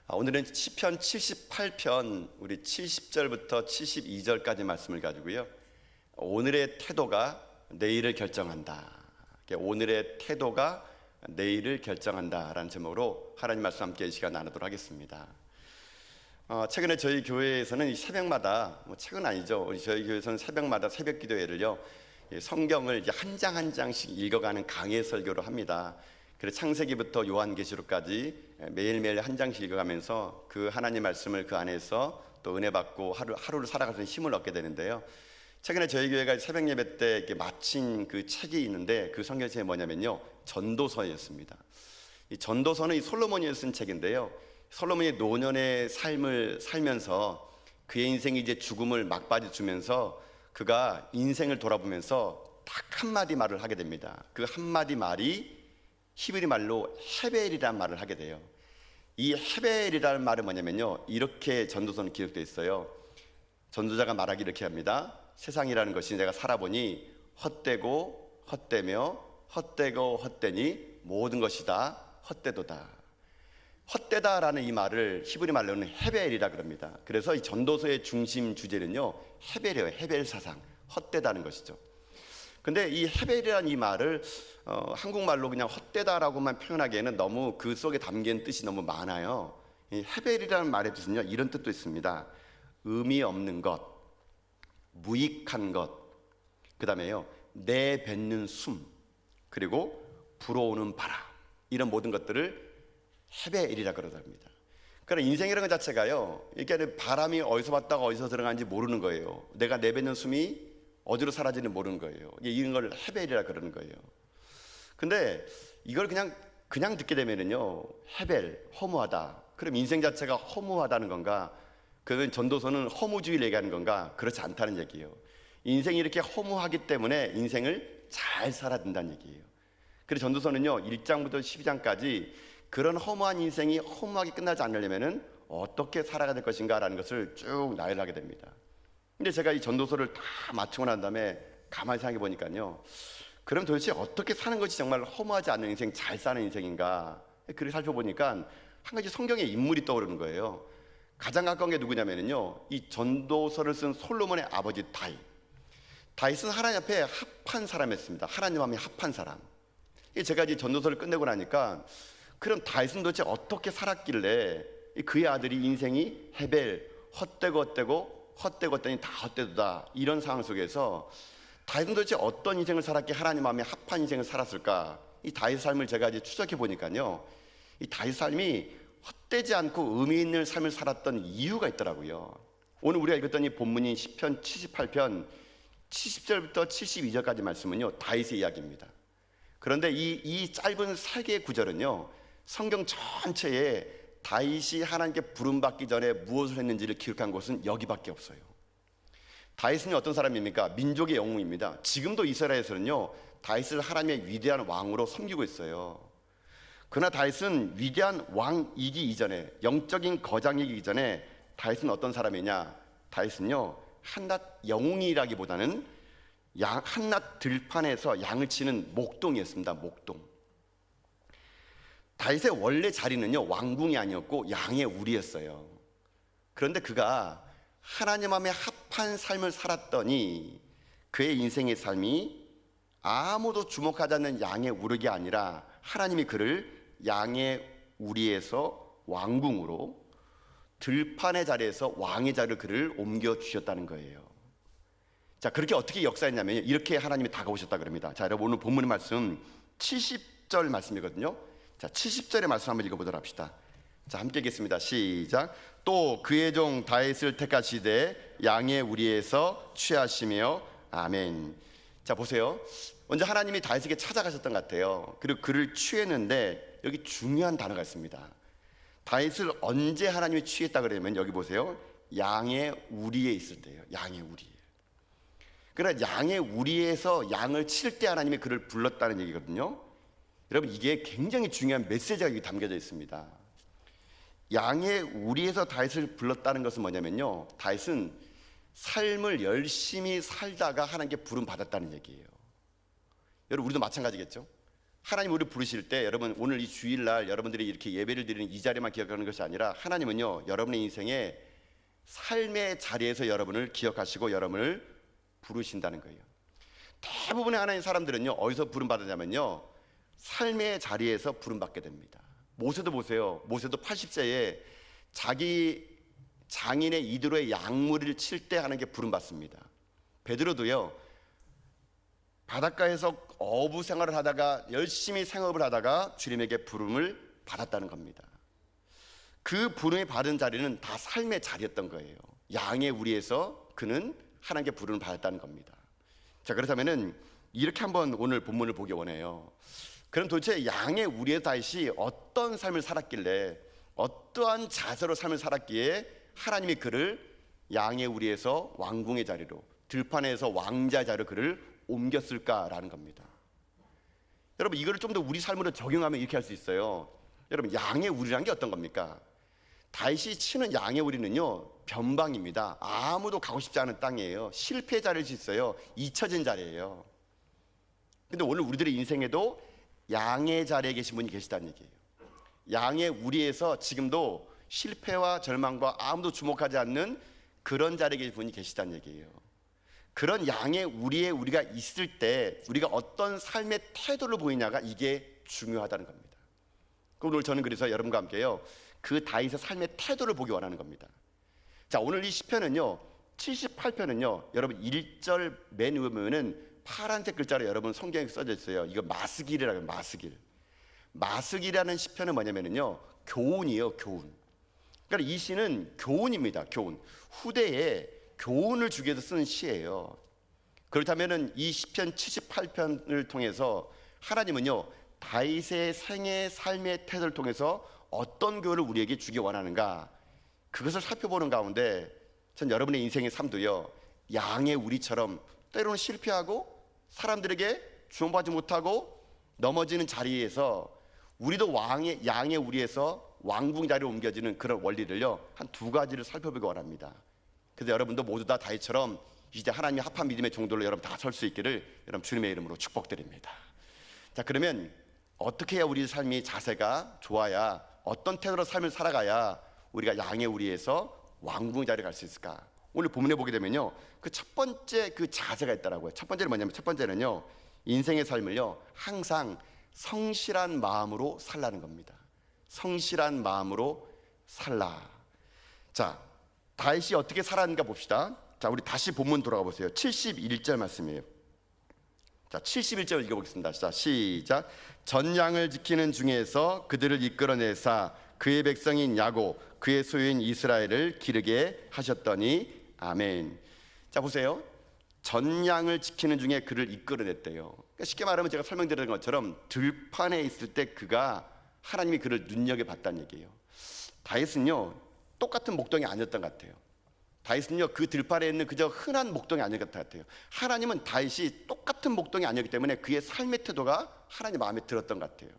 오늘은 시편 78편 우리 70절부터 72절까지 말씀을 가지고요. 오늘의 태도가 내일을 결정한다. 오늘의 태도가 내일을 결정한다라는 제목으로 하나님 말씀 함께 이 시간 나누도록 하겠습니다. 최근에 저희 교회에서는 이 새벽마다, 최근 아니죠. 저희 교회에서는 새벽마다 새벽 기도회를요, 성경을 한 장 한 장씩 읽어가는 강해 설교를 합니다. 그래서 창세기부터 요한계시록까지 매일매일 한 장씩 읽어가면서 그 하나님 말씀을 그 안에서 또 은혜 받고 하루를 살아가는 힘을 얻게 되는데요. 최근에 저희 교회가 새벽 예배 때 이렇게 마친 그 책이 있는데 그 성경책이 뭐냐면요, 전도서였습니다. 이 전도서는 이 솔로몬이 쓴 책인데요. 솔로몬이 노년의 삶을 살면서 그의 인생이 이제 죽음을 막바지 주면서 그가 인생을 돌아보면서 딱 한마디 말을 하게 됩니다. 그 한마디 말이 히브리 말로 헤벨이라는 말을 하게 돼요. 이 헤벨이라는 말은 뭐냐면요, 이렇게 전도서는 기록되어 있어요. 전도자가 말하기 이렇게 합니다. 세상이라는 것이 내가 살아보니 헛되고 헛되며 헛되고 헛되니 모든 것이 다 헛되도다. 헛되다라는 이 말을 히브리 말로는 헤벨이라 그럽니다. 그래서 이 전도서의 중심 주제는요, 헤벨이에요. 헤벨 사상, 헛되다는 것이죠. 근데 이 헤벨이라는 이 말을 한국말로 그냥 헛되다라고만 표현하기에는 너무 그 속에 담긴 뜻이 너무 많아요. 이 헤벨이라는 말의 뜻은요, 이런 뜻도 있습니다. 의미 없는 것, 무익한 것, 그 다음에요, 내뱉는 숨, 그리고 불어오는 바람, 이런 모든 것들을 헤벨이라 그러답니다. 그러니까 인생이라는 것 자체가요, 이게 바람이 어디서 왔다가 어디서 들어가는지 모르는 거예요. 내가 내뱉는 숨이 어디로 사라지는지 모르는 거예요. 이런 걸 헤벨이라 그러는 거예요. 근데 이걸 그냥 듣게 되면은요, 헤벨, 허무하다. 그럼 인생 자체가 허무하다는 건가? 그건 전도서는 허무주의를 얘기하는 건가? 그렇지 않다는 얘기예요. 인생이 이렇게 허무하기 때문에 인생을 잘 살아야 된다는 얘기예요. 그래서 전도서는요, 1장부터 12장까지 그런 허무한 인생이 허무하게 끝나지 않으려면은 어떻게 살아가야 될 것인가라는 것을 쭉 나열하게 됩니다. 근데 제가 이 전도서를 다 마치고 난 다음에 가만히 생각해 보니까요, 그럼 도대체 어떻게 사는 것이 정말 허무하지 않은 인생, 잘 사는 인생인가? 그렇게 살펴보니까 한 가지 성경의 인물이 떠오르는 거예요. 가장 가까운 게 누구냐면요, 이 전도서를 쓴 솔로몬의 아버지 다윗. 다윗은 하나님 앞에 합한 사람이었습니다. 하나님 마음에 합한 사람. 제가 이제 전도서를 끝내고 나니까, 그럼 다윗은 도대체 어떻게 살았길래 그의 아들이 인생이 헤벨, 헛되고 헛되니 다 헛되도다, 이런 상황 속에서 다윗은 도대체 어떤 인생을 살았기에 하나님 마음에 합한 인생을 살았을까? 이 다윗 삶을 제가 이제 추적해 보니까요, 이 다윗 삶이 헛되지 않고 의미 있는 삶을 살았던 이유가 있더라고요. 오늘 우리가 읽었던 이 본문인 시편 78편 70절부터 72절까지 말씀은요, 다윗의 이야기입니다. 그런데 이 짧은 3개의 구절은요, 성경 전체에 다윗이 하나님께 부름받기 전에 무엇을 했는지를 기록한 곳은 여기밖에 없어요. 다윗은 어떤 사람입니까? 민족의 영웅입니다. 지금도 이스라엘에서는요, 다윗을 하나님의 위대한 왕으로 섬기고 있어요. 그러나 다윗은 위대한 왕이기 이전에, 영적인 거장이기 전에 다윗은 어떤 사람이냐? 다윗은요, 한낱 영웅이라기보다는 한낱 들판에서 양을 치는 목동이었습니다. 목동. 다윗의 원래 자리는요, 왕궁이 아니었고 양의 우리였어요. 그런데 그가 하나님 마음에 합한 삶을 살았더니 그의 인생의 삶이 아무도 주목하지 않는 양의 우르기 아니라 하나님이 그를 양의 우리에서 왕궁으로, 들판의 자리에서 왕의 자리를 그를 옮겨 주셨다는 거예요. 자, 그렇게 어떻게 역사했냐면 이렇게 하나님이 다가오셨다 그럽니다. 자, 여러분, 오늘 본문의 말씀 70절 말씀이거든요. 자, 70절의 말씀 한번 읽어보도록 합시다. 자, 함께 읽겠습니다. 시작. 또 그의 종 다윗을 택하시되 양의 우리에서 취하시며, 아멘. 자, 보세요. 먼저 하나님이 다윗에게 찾아가셨던 것 같아요. 그리고 그를 취했는데 여기 중요한 단어가 있습니다. 다윗을 언제 하나님이 취했다 그러면 여기 보세요. 양의 우리에 있을 때예요. 양의 우리에. 그러나 양의 우리에서 양을 칠 때 하나님이 그를 불렀다는 얘기거든요. 여러분, 이게 굉장히 중요한 메시지가 여기 담겨져 있습니다. 양의 우리에서 다윗을 불렀다는 것은 뭐냐면요, 다윗은 삶을 열심히 살다가 하나님께 부름 받았다는 얘기예요. 여러분, 우리도 마찬가지겠죠? 하나님 우리를 부르실 때 여러분 오늘 이 주일날 여러분들이 이렇게 예배를 드리는 이 자리만 기억하는 것이 아니라 하나님은요 여러분의 인생의 삶의 자리에서 여러분을 기억하시고 여러분을 부르신다는 거예요. 대부분의 하나님 사람들은요 어디서 부름받느냐면요 삶의 자리에서 부름받게 됩니다. 모세도 보세요. 모세도 80세에 자기 장인의 이두로의 양무리를 칠 때 하는 게 부름받습니다. 베드로도요 바닷가에서 어부 생활을 하다가 열심히 생업을 하다가 주님에게 부름을 받았다는 겁니다. 그 부름이 받은 자리는 다 삶의 자리였던 거예요. 양의 우리에서 그는 하나님께 부름을 받았다는 겁니다. 자, 그렇다면은 이렇게 한번 오늘 본문을 보기 원해요. 그럼 도대체 양의 우리의 다윗이 어떤 삶을 살았길래 어떠한 자세로 삶을 살았기에 하나님이 그를 양의 우리에서 왕궁의 자리로 들판에서 왕자의 자리로 그를 옮겼을까라는 겁니다. 여러분 이거를 좀 더 우리 삶으로 적용하면 이렇게 할 수 있어요. 여러분 양의 우리란 게 어떤 겁니까? 다윗이 치는 양의 우리는요 변방입니다. 아무도 가고 싶지 않은 땅이에요. 실패의 자리일 수 있어요. 잊혀진 자리예요. 근데 오늘 우리들의 인생에도 양의 자리에 계신 분이 계시다는 얘기예요. 양의 우리에서 지금도 실패와 절망과 아무도 주목하지 않는 그런 자리에 계신 분이 계시다는 얘기예요. 그런 양의 우리에 우리가 있을 때 우리가 어떤 삶의 태도를 보이냐가 이게 중요하다는 겁니다. 오늘 저는 그래서 여러분과 함께요 그 다윗의 삶의 태도를 보기 원하는 겁니다. 자, 오늘 이 시편은요 78편은요 여러분 1절 맨 위에 보면은 파란색 글자로 여러분 성경에 써져 있어요. 이거 마스길이라고 해요. 마스길. 마스길이라는 시편은 뭐냐면요 교훈이에요. 교훈. 그러니까 이 시는 교훈입니다. 교훈. 후대에 교훈을 주기 위해서 쓰는 시예요. 그렇다면은 이 시편 78편을 통해서 하나님은요 다윗의 생애 삶의 태도를 통해서 어떤 교훈을 우리에게 주기 원하는가 그것을 살펴보는 가운데 전 여러분의 인생의 삶도요 양의 우리처럼 때로는 실패하고 사람들에게 주목받지 못하고 넘어지는 자리에서 우리도 양의 우리에서 왕궁 자리로 옮겨지는 그런 원리를요 한 두 가지를 살펴보기 원합니다. 그래서 여러분도 모두 다 다윗처럼 이제 하나님의 합한 믿음의 종들로 여러분 다 설 수 있기를 여러분 주님의 이름으로 축복드립니다. 자, 그러면 어떻게 해야 우리 삶이 자세가 좋아야 어떤 태도로 삶을 살아가야 우리가 양의 우리에서 왕궁 자리에 갈 수 있을까? 오늘 본문에 보게 되면요 그 첫 번째 그 자세가 있더라고요. 첫 번째는 뭐냐면 첫 번째는요 인생의 삶을요 항상 성실한 마음으로 살라는 겁니다. 성실한 마음으로 살라. 자, 다윗이 어떻게 살았는가 봅시다. 자, 우리 다시 본문 돌아가 보세요. 71절 말씀이에요. 자, 71절 읽어보겠습니다. 자, 시작. 전 양을 지키는 중에서 그들을 이끌어내사 그의 백성인 야곱 그의 소유인 이스라엘을 기르게 하셨더니 아멘. 자, 보세요. 전 양을 지키는 중에 그를 이끌어냈대요. 그러니까 쉽게 말하면 제가 설명드린 것처럼 들판에 있을 때 그가 하나님이 그를 눈여겨봤다는 얘기예요. 다윗은요 똑같은 목동이 아니었던 것 같아요. 다윗은요 그 들판에 있는 그저 흔한 목동이 아니었던 것 같아요. 하나님은 다윗이 똑같은 목동이 아니었기 때문에 그의 삶의 태도가 하나님 마음에 들었던 것 같아요.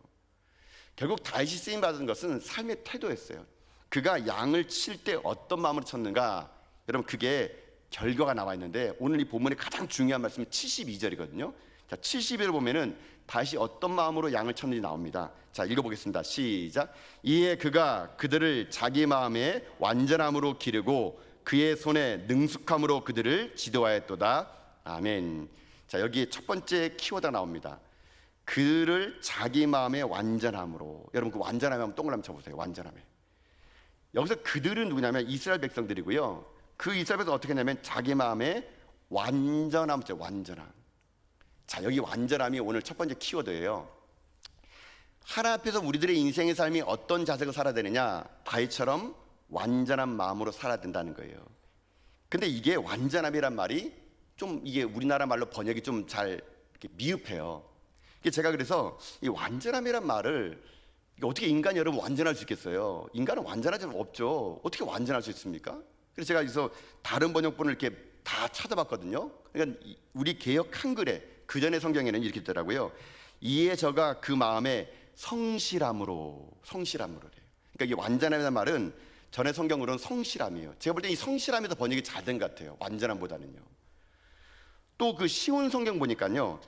결국 다윗이 쓰임 받은 것은 삶의 태도였어요. 그가 양을 칠 때 어떤 마음으로 쳤는가, 여러분 그게 결과가 나와 있는데 오늘 이 본문의 가장 중요한 말씀은 72절이거든요. 자, 71을 보면은 다시 어떤 마음으로 양을 쳤는지 나옵니다. 자, 읽어보겠습니다. 시작. 이에 그가 그들을 자기 마음에 완전함으로 기르고 그의 손에 능숙함으로 그들을 지도하였도다. 아멘. 자, 여기 첫 번째 키워드가 나옵니다. 그를 자기 마음에 완전함으로. 여러분 그 완전함에 한번 동그라미 쳐보세요. 완전함에. 여기서 그들은 누구냐면 이스라엘 백성들이고요. 그 이스라엘 백성 어떻게 했냐면 자기 마음에 완전함, 완전함. 자, 여기 완전함이 오늘 첫 번째 키워드예요. 하나님 앞에서 우리들의 인생의 삶이 어떤 자세로 살아야 되느냐, 다윗처럼 완전한 마음으로 살아야 된다는 거예요. 근데 이게 완전함이란 말이 좀 이게 우리나라 말로 번역이 좀 잘 미흡해요. 제가 그래서 이 완전함이란 말을 어떻게 인간이 여러분 완전할 수 있겠어요? 인간은 완전할 수 없죠. 어떻게 완전할 수 있습니까? 그래서 제가 여기서 다른 번역본을 이렇게 다 찾아봤거든요. 그러니까 우리 개역 한글에 그 전에 성경에는 이렇게 있더라고요. 이에 저가 그 마음에 성실함으로 그래요. 그러니까 이 완전함이라는 말은 전에 성경으로는 성실함이에요. 제가 볼 때 이 성실함이 더 번역이 잘 된 것 같아요. 완전함보다는요. 또 그 쉬운 성경 보니까요,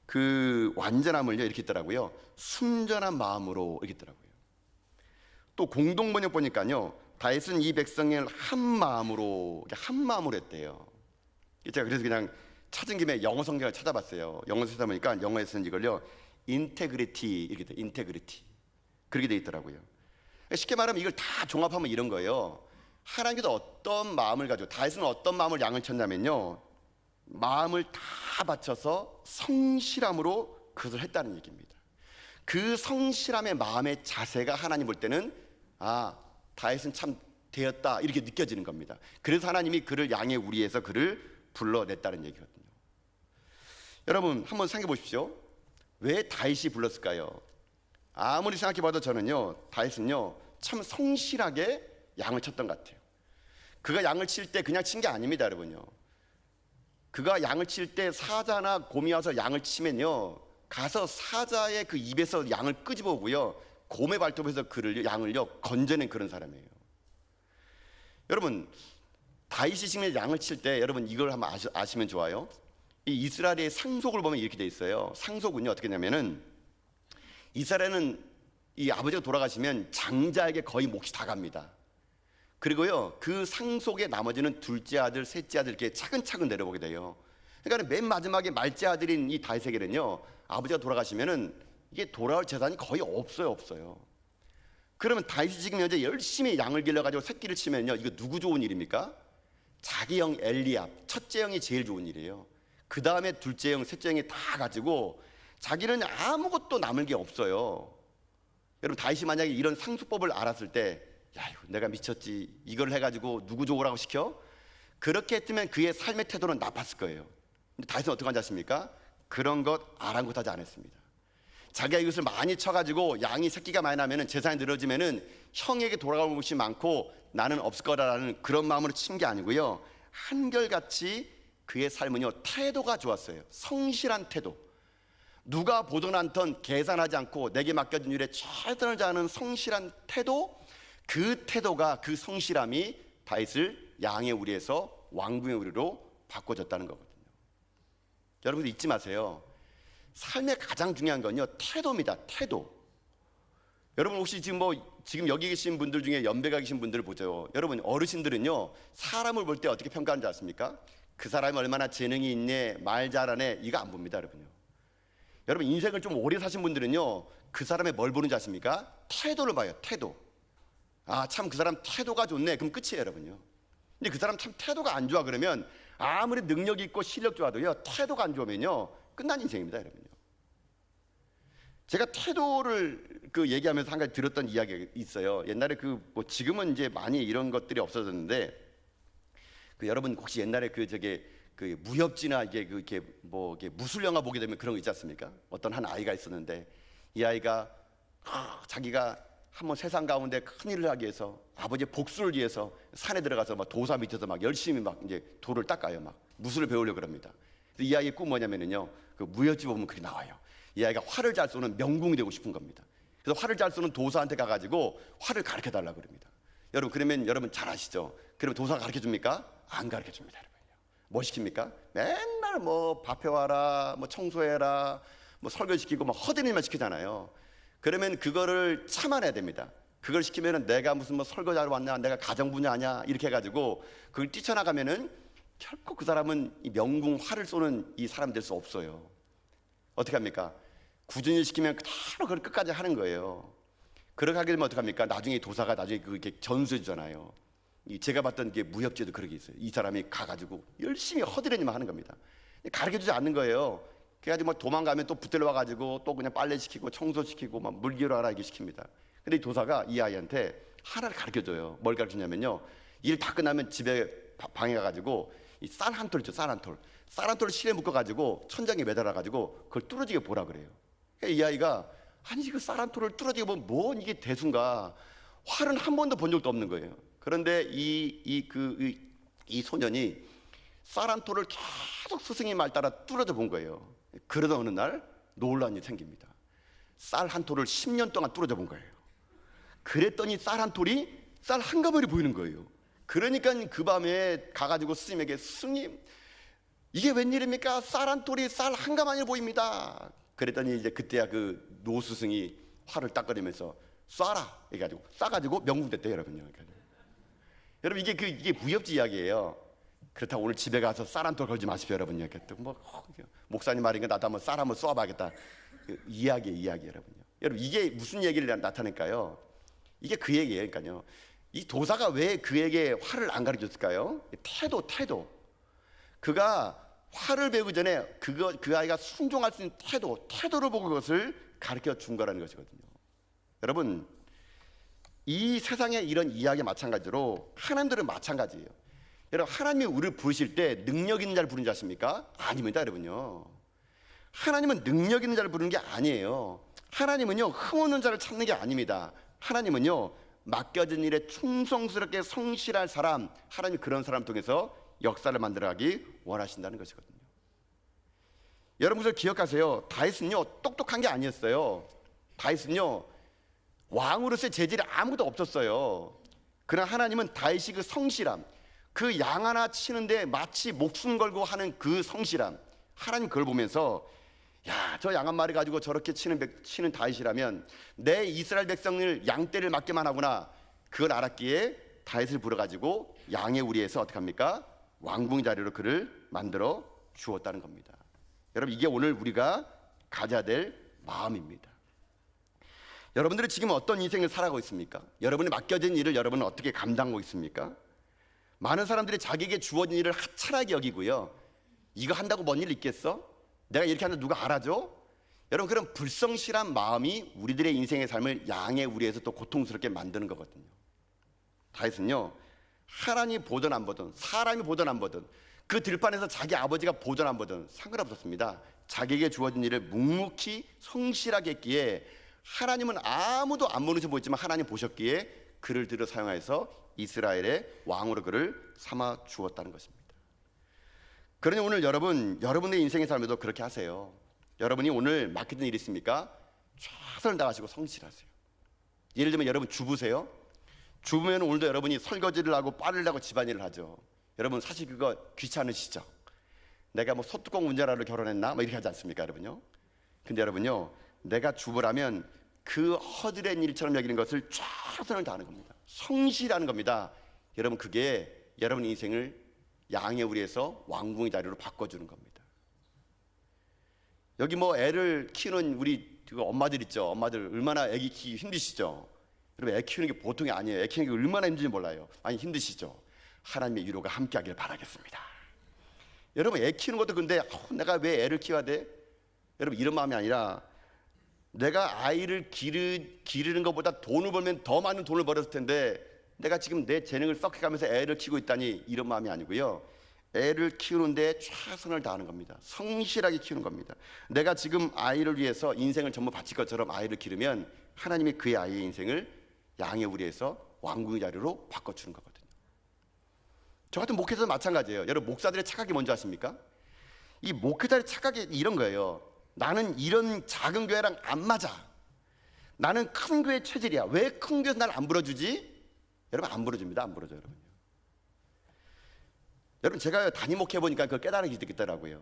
그 완전함을요 이렇게 있더라고요. 순전한 마음으로 이렇게 있더라고요. 또 공동번역 보니까요, 다윗은 이 백성을 한 마음으로 했대요. 제가 그래서 그냥 찾은 김에 영어 성경을 찾아봤어요. 영어 찾아보니까 영어에서는 이걸요 인테그리티 이렇게 돼, 인테그리티 그렇게 돼 있더라고요. 쉽게 말하면 이걸 다 종합하면 이런 거예요. 하나님께서 어떤 마음을 가지고, 다윗은 어떤 마음을 양을 쳤냐면요, 마음을 다 바쳐서 성실함으로 그것을 했다는 얘기입니다. 그 성실함의 마음의 자세가 하나님 볼 때는 다윗은 참 되었다 이렇게 느껴지는 겁니다. 그래서 하나님이 그를 양의 우리에서 그를 불러냈다는 얘기거든요. 여러분 한번 생각해 보십시오. 왜 다윗이 불렀을까요? 아무리 생각해 봐도 저는요, 다윗은요 참 성실하게 양을 쳤던 것 같아요. 그가 양을 칠 때 그냥 친 게 아닙니다, 여러분요. 그가 양을 칠 때 사자나 곰이 와서 양을 치면요, 가서 사자의 그 입에서 양을 끄집어오고요, 곰의 발톱에서 그를 양을요 건져낸 그런 사람이에요. 여러분 다윗이 지금 양을 칠 때 여러분 이걸 한번 아시면 좋아요. 이 이스라엘의 상속을 보면 이렇게 돼 있어요. 상속은요 어떻게 하냐면은, 이스라엘은 이 아버지가 돌아가시면 장자에게 거의 몫이 다 갑니다. 그리고요 그 상속의 나머지는 둘째 아들, 셋째 아들 이렇게 차근차근 내려보게 돼요. 그러니까 맨 마지막에 말째 아들인 이 다윗에게는요, 아버지가 돌아가시면은 이게 돌아올 재산이 거의 없어요. 그러면 다윗이 지금 현재 열심히 양을 길러가지고 새끼를 치면요, 이거 누구 좋은 일입니까? 자기 형 엘리압, 첫째 형이 제일 좋은 일이에요. 그 다음에 둘째 형, 셋째 형이 다 가지고 자기는 아무것도 남을 게 없어요. 여러분 다윗이 만약에 이런 상수법을 알았을 때, 야 이거 내가 미쳤지, 이걸 해가지고 누구 좋으라고 시켜? 그렇게 했으면 그의 삶의 태도는 나빴을 거예요. 근데 다윗은 어떻게 한지 아십니까? 그런 것 아랑곳하지 않았습니다. 자기가 이것을 많이 쳐가지고 양이 새끼가 많이 나면은 재산이 늘어지면은 형에게 돌아갈 것이 많고 나는 없을 거라는 그런 마음으로 친 게 아니고요, 한결같이 그의 삶은요 태도가 좋았어요. 성실한 태도. 누가 보던 않던 계산하지 않고 내게 맡겨진 일에 최선을 다하는 성실한 태도, 그 태도가, 그 성실함이 다윗을 양의 우리에서 왕궁의 우리로 바꿔줬다는 거거든요. 여러분들 잊지 마세요. 삶의 가장 중요한 건요 태도입니다. 태도. 여러분 혹시 지금 여기 계신 분들 중에 연배가 계신 분들을 보죠. 여러분 어르신들은요 사람을 볼 때 어떻게 평가하는지 아십니까? 그 사람이 얼마나 재능이 있네, 말 잘하네, 이거 안 봅니다, 여러분요. 여러분 인생을 좀 오래 사신 분들은요 그 사람의 뭘 보는지 아십니까? 태도를 봐요. 태도. 참 그 사람 태도가 좋네, 그럼 끝이에요, 여러분요. 근데 그 사람 참 태도가 안 좋아 그러면 아무리 능력 있고 실력 좋아도요 태도가 안 좋으면요 끝난 인생입니다, 여러분요. 제가 태도를 얘기하면서 한 가지 들었던 이야기가 있어요. 옛날에 지금은 이제 많이 이런 것들이 없어졌는데, 여러분 혹시 옛날에 무협지나 이게 무술 영화 보게 되면 그런 거 있지 않습니까? 어떤 한 아이가 있었는데 이 아이가 자기가 한번 세상 가운데 큰 일을 하기 위해서, 아버지의 복수를 위해서 산에 들어가서 막 도사 밑에서 막 열심히 막 이제 돌을 닦아요. 막 무술을 배우려고 합니다. 이 아이의 꿈 뭐냐면요, 그 무협지 보면 그게 나와요. 이 아이가 활을 잘 쏘는 명궁이 되고 싶은 겁니다. 그래서 활을 잘 쏘는 도사한테 가가지고 활을 가르쳐 달라고 그럽니다. 여러분 그러면 여러분 잘 아시죠? 그러면 도사가 가르쳐 줍니까? 안 가르쳐 줍니다, 여러분요. 뭐 시킵니까? 맨날 밥 해와라, 청소해라, 설거지시키고 허드렛 일만 시키잖아요. 그러면 그거를 참아내야 됩니다. 그걸 시키면은 내가 무슨 설거지하러 왔냐, 내가 가정부녀하냐 이렇게 해가지고 그걸 뛰쳐나가면은 결코 그 사람은 이 명궁 활을 쏘는 이 사람 될 수 없어요. 어떻게 합니까? 꾸준히 시키면 그대로 그걸 끝까지 하는 거예요. 그렇게 하게 되면 어떡합니까? 나중에 도사가 나중에 그렇게 전수해 주잖아요. 제가 봤던 게 무협지에도 그런 게 있어요. 이 사람이 가가지고 열심히 허드렛일만 하는 겁니다. 가르쳐주지 않는 거예요. 그래가지고 도망가면 또 붙들러 와가지고 또 그냥 빨래 시키고 청소시키고 물기로 하라 이게 시킵니다. 근데 이 도사가 이 아이한테 하나를 가르쳐줘요. 뭘 가르치냐면요, 일 다 끝나면 집에 방에 가가지고 이 쌀 한 톨 있죠, 쌀 한 톨. 쌀 한 톨을 실에 묶어가지고 천장에 매달아가지고 그걸 뚫어지게 보라 그래요. 이 아이가 아니 그 쌀 한 톨을 뚫어지게 보면 뭔 이게 대수인가, 활은 한 번도 본 적도 없는 거예요. 그런데 이 소년이 쌀 한 톨을 계속 스승의 말 따라 뚫어져 본 거예요. 그러다 어느 날 놀라운 일이 생깁니다. 쌀 한 톨을 10년 동안 뚫어져 본 거예요. 그랬더니 쌀 한 톨이 쌀 한 가마리 보이는 거예요. 그러니까 그 밤에 가가지고 스님에게, 스님 이게 웬일입니까? 쌀 한 톨이 쌀 한 가마니 보입니다. 그랬더니 이제 그때야 그 노스승이 화를 닦아내면서 쏴라 해가지고 쏴가지고 명궁됐대요, 여러분요. 여러분 이게 무협지 이야기예요. 그렇다고 오늘 집에 가서 쌀 한 톨 걸지 마십시오, 여러분요. 뭐 목사님 말인가 나도 한번 쌀 한번 쏘아봐야겠다. 이야기 여러분요. 여러분 이게 무슨 얘기를 나타낼까요? 이게 그 얘기예요. 그러니까요. 이 도사가 왜 그에게 화를 안 가르쳤을까요? 태도. 그가 화를 배우기 전에 그 아이가 순종할 수 있는 태도를 보고 그것을 가르쳐 준 거라는 것이거든요. 여러분, 이 세상에 이런 이야기와 마찬가지로 하나님들은 마찬가지예요. 여러분, 하나님이 우리를 부르실 때 능력 있는 자를 부르는 자 아십니까? 아닙니다, 여러분요. 하나님은 능력 있는 자를 부르는 게 아니에요. 하나님은요, 흥없는 자를 찾는 게 아닙니다. 하나님은요, 맡겨진 일에 충성스럽게 성실할 사람, 하나님이 그런 사람 통해서 역사를 만들어가기 원하신다는 것이거든요. 여러분 그걸 기억하세요. 다윗은요 똑똑한 게 아니었어요. 다윗은요 왕으로서의 재질이 아무것도 없었어요. 그러나 하나님은 다윗이 그 성실함, 그 양 하나 치는데 마치 목숨 걸고 하는 그 성실함, 하나님 그걸 보면서 야, 저 양 한 마리 가지고 저렇게 치는 다윗이라면 내 이스라엘 백성을 양떼를 맡게만 하구나. 그걸 알았기에 다윗을 불러가지고 양의 우리에서 어떻게 합니까? 왕궁 자리로 그를 만들어 주었다는 겁니다. 여러분 이게 오늘 우리가 가져야 될 마음입니다. 여러분들은 지금 어떤 인생을 살아가고 있습니까? 여러분이 맡겨진 일을 여러분은 어떻게 감당하고 있습니까? 많은 사람들이 자기에게 주어진 일을 하찮게 여기고요, 이거 한다고 뭔 일 있겠어? 내가 이렇게 하는데 누가 알아줘? 여러분 그런 불성실한 마음이 우리들의 인생의 삶을 양의 우리에서 또 고통스럽게 만드는 거거든요. 다윗은요 하나님이 보든 안 보든, 사람이 보든 안 보든, 그 들판에서 자기 아버지가 보든 안 보든 상관없었습니다. 자기에게 주어진 일을 묵묵히 성실하게 했기에 하나님은 아무도 안 보는 줄 보였지만 하나님 보셨기에 그를 들어 사용해서 이스라엘의 왕으로 그를 삼아 주었다는 것입니다. 그러니 오늘 여러분의 인생의 삶에도 그렇게 하세요. 여러분이 오늘 맡겨진 일이 있습니까? 최선을 다하시고 성실하세요. 예를 들면 여러분 주부세요. 주부면 오늘도 여러분이 설거지를 하고 빨래를 하고 집안일을 하죠. 여러분 사실 그거 귀찮으시죠? 내가 뭐 소뚜껑 운전하러 결혼했나? 뭐 이렇게 하지 않습니까, 여러분요? 근데 여러분요, 내가 주부라면 그 허드렛 일처럼 여기는 것을 최선을 다하는 겁니다. 성실하는 겁니다. 여러분 그게 여러분 인생을 양의 우리에서 왕궁의 자리로 바꿔주는 겁니다. 여기 뭐 애를 키우는 우리 엄마들 있죠. 엄마들 얼마나 애기 키우기 힘드시죠? 여러분 애 키우는 게 보통이 아니에요. 애 키우는 게 얼마나 힘든지 몰라요. 아니 힘드시죠? 하나님의 위로가 함께하길 바라겠습니다. 여러분 애 키우는 것도 근데 내가 왜 애를 키워야 돼? 여러분 이런 마음이 아니라 내가 아이를 기르는 것보다 돈을 벌면 더 많은 돈을 벌었을 텐데 내가 지금 내 재능을 썩혀가면서 애를 키우고 있다니, 이런 마음이 아니고요, 애를 키우는데 최선을 다하는 겁니다. 성실하게 키우는 겁니다. 내가 지금 아이를 위해서 인생을 전부 바칠 것처럼 아이를 기르면 하나님이 그의 아이의 인생을 양의 우리에서 왕궁의 자리로 바꿔주는 거거든요. 저 같은 목회자도 마찬가지예요. 여러분 목사들의 착각이 뭔지 아십니까? 이 목회자의 착각이 이런 거예요. 나는 이런 작은 교회랑 안 맞아. 나는 큰 교회 체질이야. 왜 큰 교회에서 날 안 불러주지? 여러분 안 불러줍니다. 안 불러줘요, 여러분. 여러분 제가 담임 목회 보니까 그걸 깨달으게 되겠더라고요.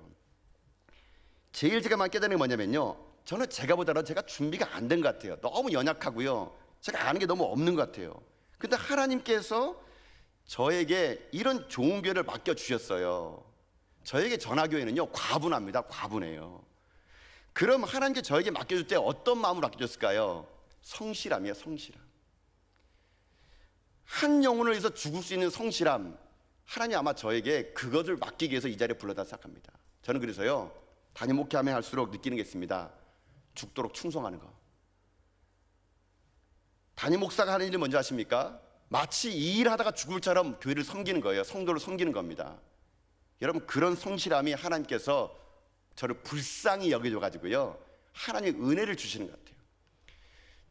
제일 제가 많이 깨달은 게 뭐냐면요, 저는 제가 준비가 안 된 것 같아요. 너무 연약하고요, 제가 아는 게 너무 없는 것 같아요. 근데 하나님께서 저에게 이런 좋은 교회를 맡겨주셨어요. 저에게 전화교회는요 과분합니다. 과분해요. 그럼 하나님께 저에게 맡겨줄 때 어떤 마음으로 맡겨줬을까요? 성실함이에요. 성실함. 한 영혼을 위해서 죽을 수 있는 성실함, 하나님 아마 저에게 그것을 맡기기 위해서 이 자리에 불러다 생각합니다. 저는 그래서요 담임 목회하면 할수록 느끼는 게 있습니다. 죽도록 충성하는 거. 담임 목사가 하는 일이 뭔지 아십니까? 마치 이 일하다가 죽을처럼 교회를 섬기는 거예요. 성도를 섬기는 겁니다. 여러분 그런 성실함이 하나님께서 저를 불쌍히 여겨줘가지고요 하나님의 은혜를 주시는 것 같아요.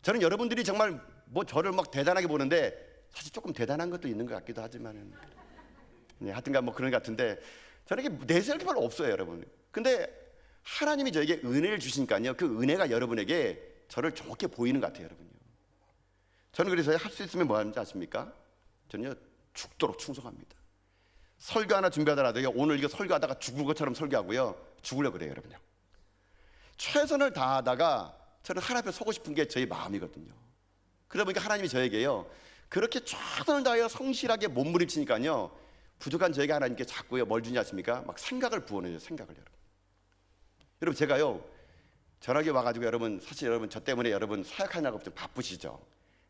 저는 여러분들이 정말 뭐 저를 막 대단하게 보는데 사실 조금 대단한 것도 있는 것 같기도 하지만은, 네, 하여튼간 뭐 그런 것 같은데 저는 이게 내세울 게 별로 없어요, 여러분. 근데 하나님이 저에게 은혜를 주시니까요 그 은혜가 여러분에게 저를 좋게 보이는 것 같아요, 여러분요. 저는 그래서 할 수 있으면 뭐 하는지 아십니까? 저는요 죽도록 충성합니다. 설교 하나 준비하더라도요, 오늘 이거 설교하다가 죽을 것처럼 설교하고요, 죽으려고 그래요, 여러분요. 최선을 다하다가 저는 하나님 앞에 서고 싶은 게 저희 마음이거든요. 그러다 보니까 하나님이 저에게요, 그렇게 최선을 다하여 성실하게 몸부림치니까요, 부족한 저에게 하나님께 자꾸요 뭘 주냐 하십니까? 막 생각을 부어내요. 생각을. 여러분 제가요 전화기 와가지고, 여러분 사실 여러분 저 때문에 여러분 사역하느라고 좀 바쁘시죠?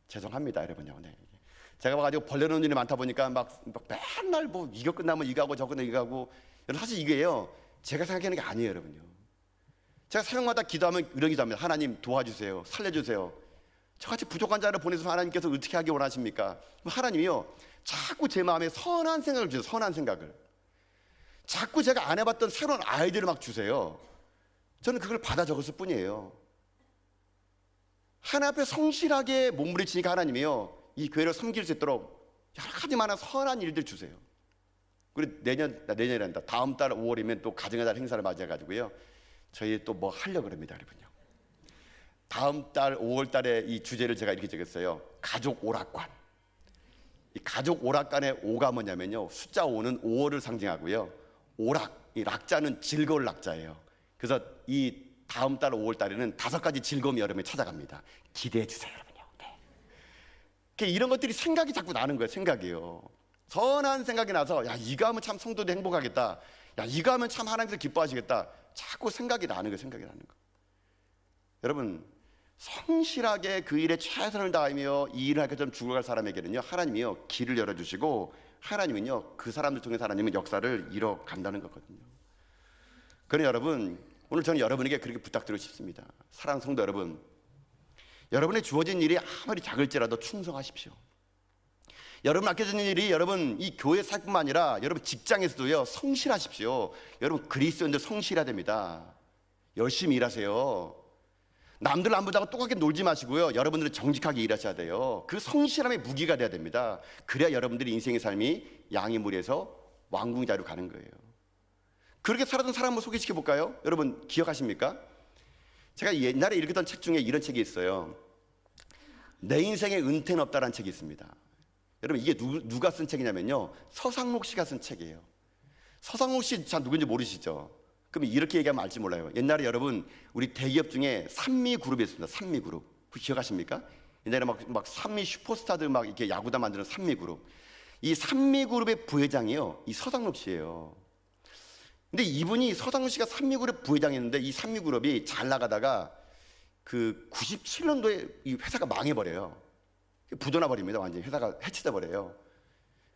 죄송합니다 여러분요. 네. 제가 와가지고 벌려놓은 일이 많다 보니까 막 맨날 뭐 이거 끝나면 이거 하고 저거 끝나면 이거 하고, 여러분 사실 이게요 제가 생각하는 게 아니에요 여러분요. 제가 새벽마다 기도하면 이런 기도합니다. 하나님 도와주세요, 살려주세요. 저같이 부족한 자를 보내서 하나님께서 어떻게 하기 원하십니까? 하나님이요 자꾸 제 마음에 선한 생각을 주세요. 선한 생각을. 자꾸 제가 안 해봤던 새로운 아이디어를 막 주세요. 저는 그걸 받아 적었을 뿐이에요. 하나님 앞에 성실하게 몸부림치니까 하나님이요 이 교회를 섬길 수 있도록 여러 가지 많은 선한 일들 주세요. 그리고 내년이란다, 다음 달 5월이면 또 가정의 달 행사를 맞이해가지고요 저희 또 뭐 하려고 합니다 여러분요. 다음 달 5월 달에 이 주제를 제가 이렇게 적었어요. 가족 오락관. 이 가족 오락관의 오가 뭐냐면요, 숫자 5는 5월을 상징하고요, 오락, 이 락자는 즐거울 락자예요. 그래서 이 다음 달 5월 달에는 5가지 즐거움이 여러분이 찾아갑니다. 기대해 주세요 여러분요. 네. 이런 것들이 생각이 자꾸 나는 거예요. 생각이요, 선한 생각이 나서 야 이거 하면 참 성도도 행복하겠다, 야 이거 하면 참 하나님께서 기뻐하시겠다, 자꾸 생각이 나는 거예요. 생각이 나는 거. 여러분 성실하게 그 일에 최선을 다하며 이 일을 할 것처럼 죽어갈 사람에게는요 하나님이요 길을 열어주시고, 하나님은요 그 사람들 통해서 하나님은 역사를 이뤄간다는 거거든요. 그러니 여러분 오늘 저는 여러분에게 그렇게 부탁드리고 싶습니다. 사랑하는 성도 여러분, 여러분의 주어진 일이 아무리 작을지라도 충성하십시오. 여러분 맡겨진 일이 여러분 이 교회 사역뿐만 아니라 여러분 직장에서도요 성실하십시오. 여러분 그리스도인들 성실해야 됩니다. 열심히 일하세요. 남들 안 보다가 똑같게 놀지 마시고요, 여러분들은 정직하게 일하셔야 돼요. 그 성실함의 무기가 돼야 됩니다. 그래야 여러분들이 인생의 삶이 양의 무리에서 왕궁의 자리로 가는 거예요. 그렇게 살았던 사람을 소개시켜 볼까요? 여러분 기억하십니까? 제가 옛날에 읽었던 책 중에 이런 책이 있어요. 내 인생에 은퇴는 없다라는 책이 있습니다. 여러분 이게 누가 쓴 책이냐면요, 서상록 씨가 쓴 책이에요. 서상록 씨 잘 누군지 모르시죠? 그럼 이렇게 얘기하면 알지 몰라요. 옛날에 여러분 우리 대기업 중에 산미그룹이 있습니다. 산미그룹. 그 기억하십니까? 옛날에 막 산미 슈퍼스타들 막 이렇게 야구단 만드는 산미그룹. 이 산미그룹의 부회장이요 이 서상록 씨예요. 근데 이분이, 서상록 씨가 산미그룹 부회장이었는데 이 산미그룹이 잘 나가다가 그 97년도에 이 회사가 망해버려요. 부도나 버립니다. 완전히 회사가 해체돼 버려요.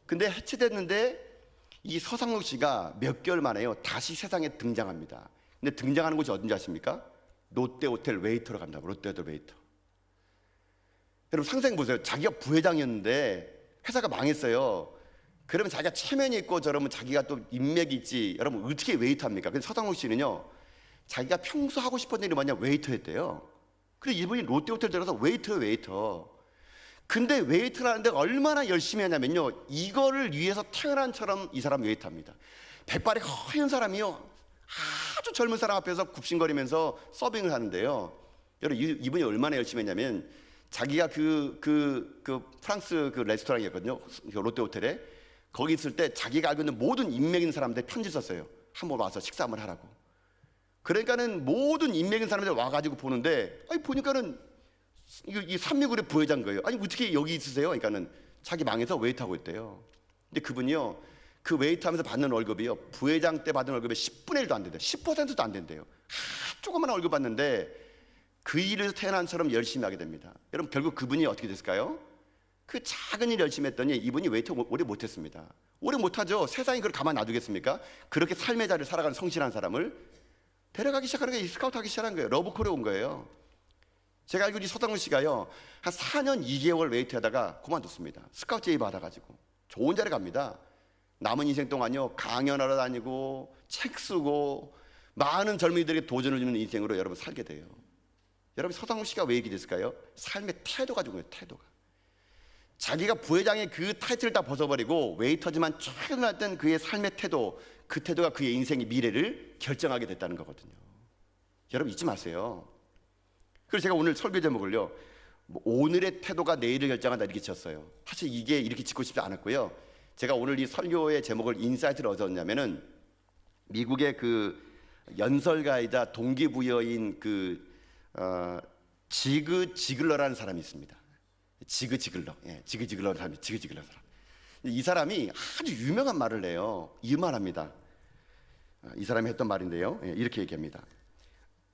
근데 해체됐는데 이 서상록 씨가 몇 개월 만에요 다시 세상에 등장합니다. 근데 등장하는 곳이 어딘지 아십니까? 롯데호텔 웨이터로 갑니다. 롯데호텔 웨이터. 여러분 상상해 보세요. 자기가 부회장이었는데 회사가 망했어요. 그러면 자기가 체면이 있고 저러면 자기가 또 인맥이 있지, 여러분 어떻게 웨이터 합니까? 근데 서상록 씨는요 자기가 평소 하고 싶었던 일이 뭐냐, 웨이터였대요. 그래서 이분이 롯데호텔 들어가서 웨이터. 근데 웨이터를 하는데 얼마나 열심히 하냐면요, 이거를 위해서 태어난처럼 이 사람 웨이터합니다. 백발이 허연 사람이요 아주 젊은 사람 앞에서 굽신거리면서 서빙을 하는데요, 여러분 이분이 얼마나 열심히 했냐면, 자기가 그 프랑스 그 레스토랑이었거든요, 롯데호텔에. 거기 있을 때 자기가 알고 있는 모든 인맥 있는 사람들 편지 썼어요. 한번 와서 식사 한번 하라고. 그러니까는 모든 인맥 있는 사람들 와가지고 보는데, 아니 보니까는 이 산미그룹 부회장 거예요. 아니 어떻게 여기 있으세요? 그러니까는 자기 망해서 웨이트하고 있대요. 근데 그분이요 그 웨이트하면서 받는 월급이요 부회장 때 받은 월급의 10분의 1도 안 된대요. 10%도 안 된대요. 조그만 월급 받는데 그 일에서 태어난 사람 열심히 하게 됩니다. 여러분 결국 그분이 어떻게 됐을까요? 그 작은 일 열심히 했더니 이분이 웨이터 오래 못했습니다. 오래 못하죠. 세상이 그걸 가만 놔두겠습니까? 그렇게 삶의 자리를 살아가는 성실한 사람을 데려가기 시작하는 게 스카우트하기 시작한 거예요. 러브콜에 온 거예요. 제가 알기로 이 서상록 씨가요 한 4년 2개월 웨이트 하다가 그만뒀습니다. 스카우트 제의 받아가지고 좋은 자리 갑니다. 남은 인생 동안요 강연하러 다니고 책 쓰고 많은 젊은이들에게 도전을 주는 인생으로 여러분 살게 돼요. 여러분 서상록 씨가 왜 이렇게 됐을까요? 삶의 태도가 중요해요. 태도가. 자기가 부회장의 그 타이틀을 다 벗어버리고 웨이터지만 최근했던 그의 삶의 태도, 그 태도가 그의 인생의 미래를 결정하게 됐다는 거거든요. 여러분 잊지 마세요. 그래서 제가 오늘 설교 제목을요 오늘의 태도가 내일을 결정한다 이렇게 지었어요. 사실 이게 이렇게 짓고 싶지 않았고요, 제가 오늘 이 설교의 제목을 인사이트를 얻었냐면은 미국의 그 연설가이자 동기부여인 지그 지글러라는 사람이 있습니다. 지그 지글러, 지그지글러라는 사람이 지그지글러 사람. 이 사람이 아주 유명한 말을 해요. 이 말합니다. 이 사람이 했던 말인데요. 이렇게 얘기합니다.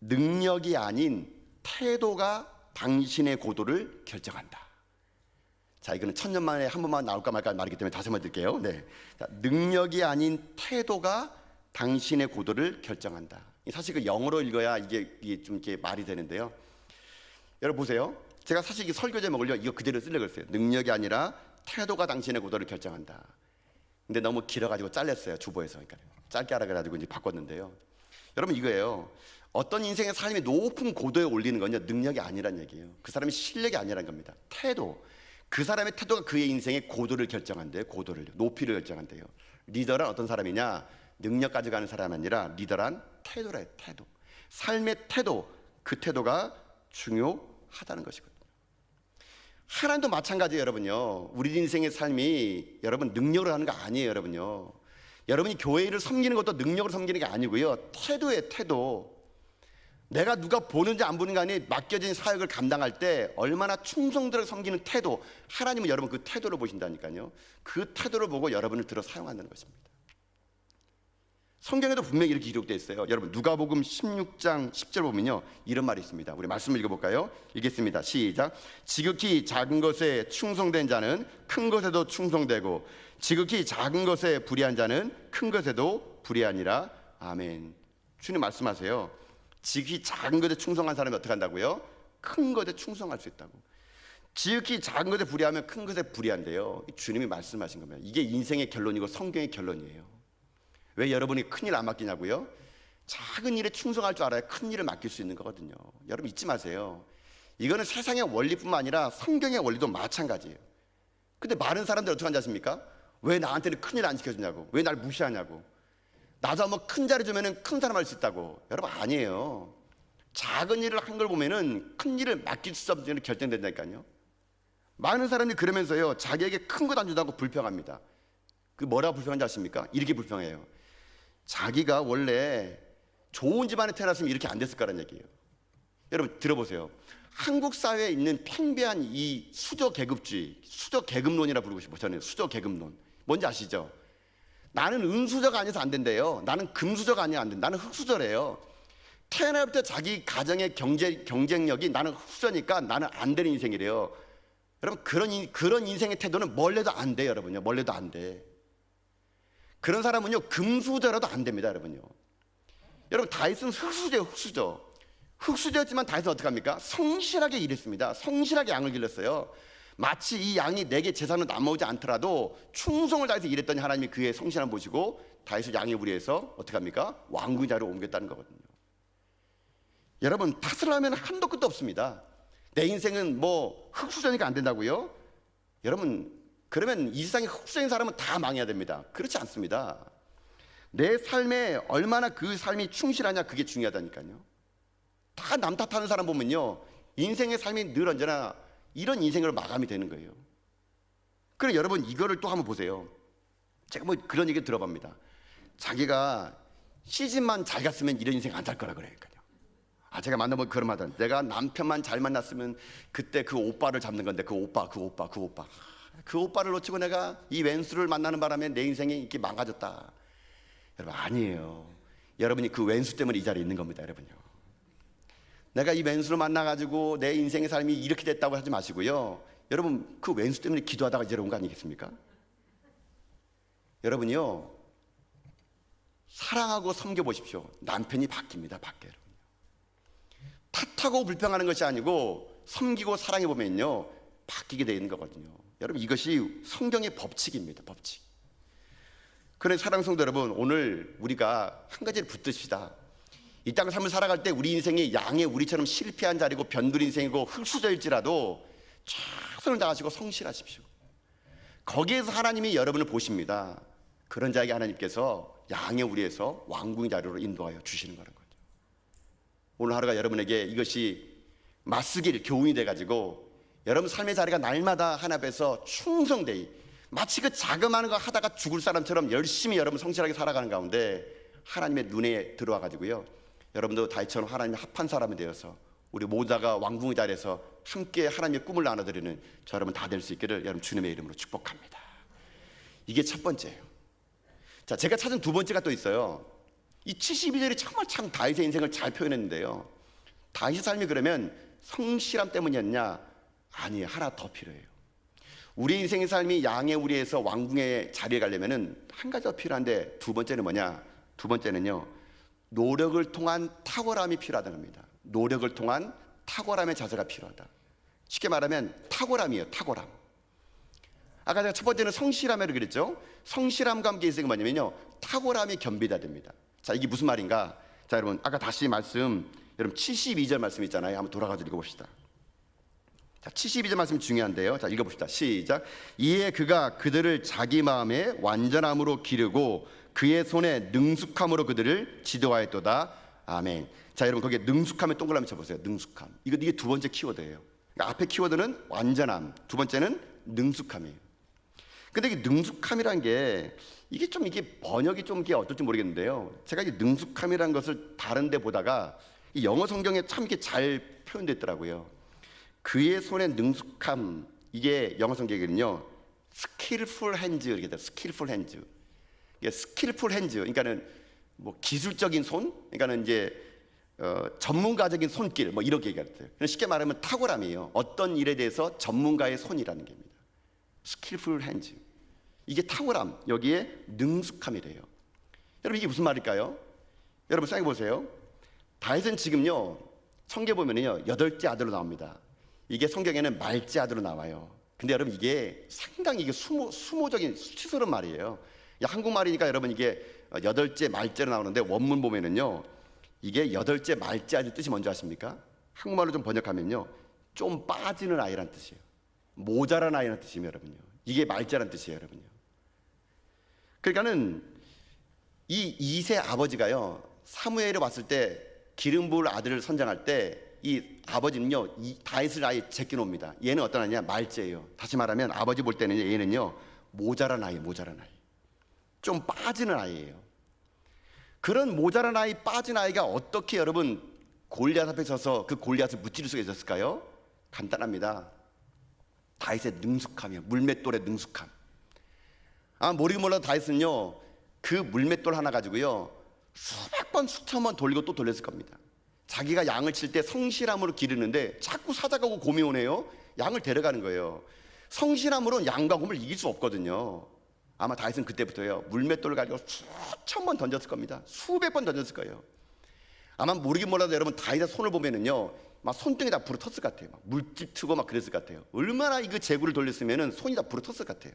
능력이 아닌 태도가 당신의 고도를 결정한다. 자, 이거는 천년 만에 한 번만 나올까 말까 말이기 때문에 다시 한번 드릴게요. 자, 능력이 아닌 태도가 당신의 고도를 결정한다. 사실 그 영어로 읽어야 이게 좀 이렇게 말이 되는데요. 여러분 보세요. 제가 사실 이 설교 제목을요, 이거 그대로 쓰려고 했어요. 능력이 아니라 태도가 당신의 고도를 결정한다. 근데 너무 길어가지고 잘렸어요, 주보에서. 그러니까 짧게 하라 그래가지고 이제 바꿨는데요. 여러분 이거예요. 어떤 인생의 삶이 높은 고도에 올리는 건요, 능력이 아니란 얘기예요. 그 사람의 실력이 아니란 겁니다. 태도. 그 사람의 태도가 그의 인생의 고도를 결정한대요. 고도를, 높이를 결정한대요. 리더란 어떤 사람이냐? 능력 가져가는 사람이 아니라 리더란 태도래요. 태도. 삶의 태도, 그 태도가 중요하다는 것이거든요. 하나님도 마찬가지예요, 여러분요. 우리 인생의 삶이 여러분 능력으로 하는 거 아니에요, 여러분요. 여러분이 교회를 섬기는 것도 능력으로 섬기는 게 아니고요. 태도예요, 태도. 내가 누가 보는지 안 보는 게 아니라 맡겨진 사역을 감당할 때 얼마나 충성들을 섬기는 태도, 하나님은 여러분 그 태도를 보신다니까요. 그 태도를 보고 여러분을 들어 사용한다는 것입니다. 성경에도 분명히 이렇게 기록되어 있어요. 여러분 누가복음 16장 10절 보면요, 이런 말이 있습니다. 우리 말씀을 읽어볼까요? 읽겠습니다. 시작. 지극히 작은 것에 충성된 자는 큰 것에도 충성되고 지극히 작은 것에 불의한 자는 큰 것에도 불의하니라. 아멘. 주님 말씀하세요. 지극히 작은 것에 충성한 사람이 어떻게 한다고요? 큰 것에 충성할 수 있다고. 지극히 작은 것에 불의하면 큰 것에 불의한대요. 주님이 말씀하신 겁니다. 이게 인생의 결론이고 성경의 결론이에요. 왜 여러분이 큰일 안 맡기냐고요? 작은 일에 충성할 줄 알아야 큰 일을 맡길 수 있는 거거든요. 여러분 잊지 마세요. 이거는 세상의 원리뿐만 아니라 성경의 원리도 마찬가지예요. 근데 많은 사람들 어떻게 한지 아십니까? 왜 나한테는 큰일 안 시켜주냐고, 왜 날 무시하냐고, 나도 한번 큰 자리 주면은 큰 사람 할 수 있다고. 여러분 아니에요. 작은 일을 한 걸 보면은 큰 일을 맡길 수 없는 일이 결정된다니까요. 많은 사람들이 그러면서요, 자기에게 큰 것 안 준다고 불평합니다. 그 뭐라고 불평한지 아십니까? 이렇게 불평해요. 자기가 원래 좋은 집안에 태어났으면 이렇게 안 됐을 거라는 얘기예요. 여러분 들어보세요. 한국 사회에 있는 팽배한 이 수저 계급주의, 수저 계급론이라 부르고 싶어요. 저는 수저 계급론. 뭔지 아시죠? 나는 은수저가 아니어서 안 된대요. 나는 금수저가 아니야 안 된다. 나는 흙수저래요. 태어날 때 자기 가정의 경쟁력이 나는 흙수저니까 나는 안 되는 인생이래요. 여러분 그런 인생의 태도는 멀래도 안 돼요, 여러분요. 멀래도 안 돼. 그런 사람은요 금수저라도 안 됩니다, 여러분요. 여러분 다윗은 흙수저예요, 흙수저. 흙수저였지만 다윗은 어떻게 합니까? 성실하게 일했습니다. 성실하게 양을 길렀어요. 마치 이 양이 내게 재산으로 남아오지 않더라도 충성을 다해서 일했더니 하나님이 그의 성실함 보시고 다윗을 양의 부리에서 어떻게 합니까? 왕궁 자리로 옮겼다는 거거든요. 여러분 탓을 하면 한도 끝도 없습니다. 내 인생은 뭐 흙수저니까 안 된다고요? 여러분 그러면 이 세상에 흙수저인 사람은 다 망해야 됩니다. 그렇지 않습니다. 내 삶에 얼마나 그 삶이 충실하냐, 그게 중요하다니까요. 다 남 탓하는 사람 보면요, 인생의 삶이 늘 언제나 이런 인생으로 마감이 되는 거예요. 그래 여러분 이거를 또 한번 보세요. 제가 뭐 그런 얘기 들어봅니다. 자기가 시집만 잘 갔으면 이런 인생 안 살 거라 그러니까요. 제가 만나보면 그런 말 하잖아요. 내가 남편만 잘 만났으면 그때 그 오빠를 잡는 건데 그 오빠를 놓치고 내가 이 왼수를 만나는 바람에 내 인생이 이렇게 망가졌다. 여러분 아니에요. 여러분이 그 왼수 때문에 이 자리에 있는 겁니다, 여러분요. 내가 이 왼수를 만나가지고 내 인생의 삶이 이렇게 됐다고 하지 마시고요. 여러분 그 왼수 때문에 기도하다가 이제 온 거 아니겠습니까? 여러분이요 사랑하고 섬겨보십시오. 남편이 바뀝니다. 바뀌어요. 탓하고 불평하는 것이 아니고 섬기고 사랑해보면요 바뀌게 되는 거거든요. 여러분 이것이 성경의 법칙입니다. 법칙. 그래 사랑하는 성도 여러분, 오늘 우리가 한 가지를 붙듭시다. 이 땅 삶을 살아갈 때 우리 인생이 양의 우리처럼 실패한 자리고 변두리 인생이고 흙수저일지라도 최선을 다하시고 성실하십시오. 거기에서 하나님이 여러분을 보십니다. 그런 자에게 하나님께서 양의 우리에서 왕궁 자리로 인도하여 주시는 거라는 거죠. 오늘 하루가 여러분에게 이것이 맞쓰길 교훈이 돼가지고 여러분 삶의 자리가 날마다 하나님 앞에서 충성되이 마치 그 자그마한 거 하다가 죽을 사람처럼 열심히 여러분 성실하게 살아가는 가운데 하나님의 눈에 들어와 가지고요, 여러분도 다윗처럼 하나님의 합한 사람이 되어서 우리 모두가 왕궁의 자리에서 함께 하나님의 꿈을 나눠드리는 저 여러분 다 될 수 있기를 여러분 주님의 이름으로 축복합니다. 이게 첫 번째예요. 자, 제가 찾은 두 번째가 또 있어요. 이 72절이 정말 참 다윗의 인생을 잘 표현했는데요, 다윗의 삶이 그러면 성실함 때문이었냐? 아니에요. 하나 더 필요해요. 우리 인생의 삶이 양의 우리에서 왕궁의 자리에 가려면은 한 가지 더 필요한데, 두 번째는 뭐냐? 두 번째는요, 노력을 통한 탁월함이 필요하다는 겁니다. 노력을 통한 탁월함의 자세가 필요하다. 쉽게 말하면 탁월함이에요. 탁월함. 아까 제가 첫 번째는 성실함이라고 그랬죠. 성실함과 함께 있는 게 뭐냐면요, 탁월함이 겸비돼야 됩니다. 자, 이게 무슨 말인가? 자, 여러분 아까 다시 말씀, 여러분 72절 말씀 있잖아요. 한번 돌아가서 읽어봅시다. 자, 72절 말씀 중요한데요. 자, 읽어봅시다. 시작. 이에 그가 그들을 자기 마음에 완전함으로 기르고 그의 손에 능숙함으로 그들을 지도하였도다. 아멘. 자, 여러분 거기에 능숙함에 동그라미 쳐보세요. 능숙함. 이게 두 번째 키워드예요. 그러니까 앞에 키워드는 완전함, 두 번째는 능숙함이에요. 근데 이 능숙함이란 게 이게 번역이 좀 이게 어떨지 모르겠는데요, 제가 이 능숙함이라는 것을 다른 데 보다가 이 영어 성경에 참 이렇게 잘 표현됐더라고요. 그의 손에 능숙함, 이게 영어 성경에는요 skillful hands 이렇게 돼요. skillful hands. 이게 skillful hands, 그러니까는 뭐 기술적인 손, 그러니까는 이제 전문가적인 손길, 뭐 이렇게 얘기해요. 쉽게 말하면 탁월함이에요. 어떤 일에 대해서 전문가의 손이라는 겁니다. skillful hands. 이게 탁월함, 여기에 능숙함이래요. 여러분 이게 무슨 말일까요? 여러분 생각해 보세요. 다윗은 지금요 성경에 보면은요 8째 아들로 나옵니다. 이게 성경에는 말째 아들로 나와요. 근데 여러분 이게 상당히 이게 수모적인 수치스러운 말이에요. 한국말이니까 여러분 이게 8째 말째로 나오는데 원문 보면은요 이게 8째 말째 아들 뜻이 뭔지 아십니까? 한국말로 좀 번역하면요 좀 빠지는 아이란 뜻이에요. 모자란 아이란 뜻이에요, 여러분요. 이게 말자란 뜻이에요, 여러분요. 그러니까는 이 이세 아버지가요 사무엘을 왔을 때 기름 부을 아들을 선장할 때 이 아버지는요 이 다윗을 아예 제껴놉니다. 얘는 어떤 아이냐? 말째예요. 다시 말하면 아버지 볼 때는 얘는요 모자란 아이, 모자란 아이, 좀 빠지는 아이예요. 그런 모자란 아이, 빠진 아이가 어떻게 여러분 골리앗 앞에 서서 그 골리앗을 무찌를 수가 있었을까요? 간단합니다. 다윗의 능숙함이요, 물맷돌의 능숙함. 모르긴 몰라도 다윗은요 그 물맷돌 하나 가지고요 수백 번 수천 번 돌리고 또 돌렸을 겁니다. 자기가 양을 칠 때 성실함으로 기르는데 자꾸 사자가 오고 곰이 오네요. 양을 데려가는 거예요. 성실함으로는 양과 곰을 이길 수 없거든요. 아마 다윗은 그때부터요 물맷돌을 가지고 수천 번 던졌을 겁니다. 수백 번 던졌을 거예요. 아마 모르긴 몰라도 여러분 다윗의 손을 보면은요 막 손등이 다 불어 텄을 것 같아요. 막 물집 트고 막 그랬을 것 같아요. 얼마나 이거 제구를 돌렸으면은 손이 다 불어 텄을 것 같아요.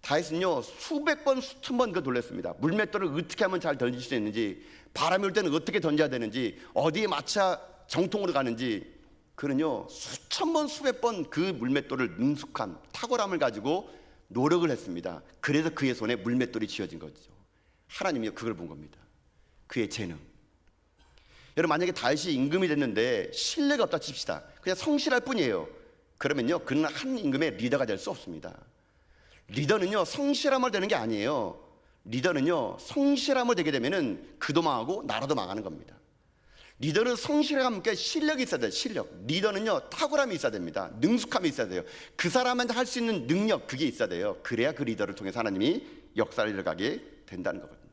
다윗은요 수백 번 수천 번 그 돌렸습니다. 물맷돌을 어떻게 하면 잘 던질 수 있는지, 바람이 올 때는 어떻게 던져야 되는지, 어디에 맞춰 정통으로 가는지, 그는요 수천 번 수백 번 그 물맷돌을 능숙함, 탁월함을 가지고 노력을 했습니다. 그래서 그의 손에 물맷돌이 쥐어진 거죠. 하나님이요 그걸 본 겁니다. 그의 재능. 여러분 만약에 다윗이 임금이 됐는데 신뢰가 없다 칩시다. 그냥 성실할 뿐이에요. 그러면요 그는 한 임금의 리더가 될 수 없습니다. 리더는요 성실함을 되는 게 아니에요. 리더는요 성실함을 되게 되면은 그도 망하고 나라도 망하는 겁니다. 리더는 성실함과 함께 실력이 있어야 돼요. 실력. 리더는요 탁월함이 있어야 됩니다. 능숙함이 있어야 돼요. 그 사람한테 할 수 있는 능력, 그게 있어야 돼요. 그래야 그 리더를 통해서 하나님이 역사를 이뤄가게 된다는 거거든요.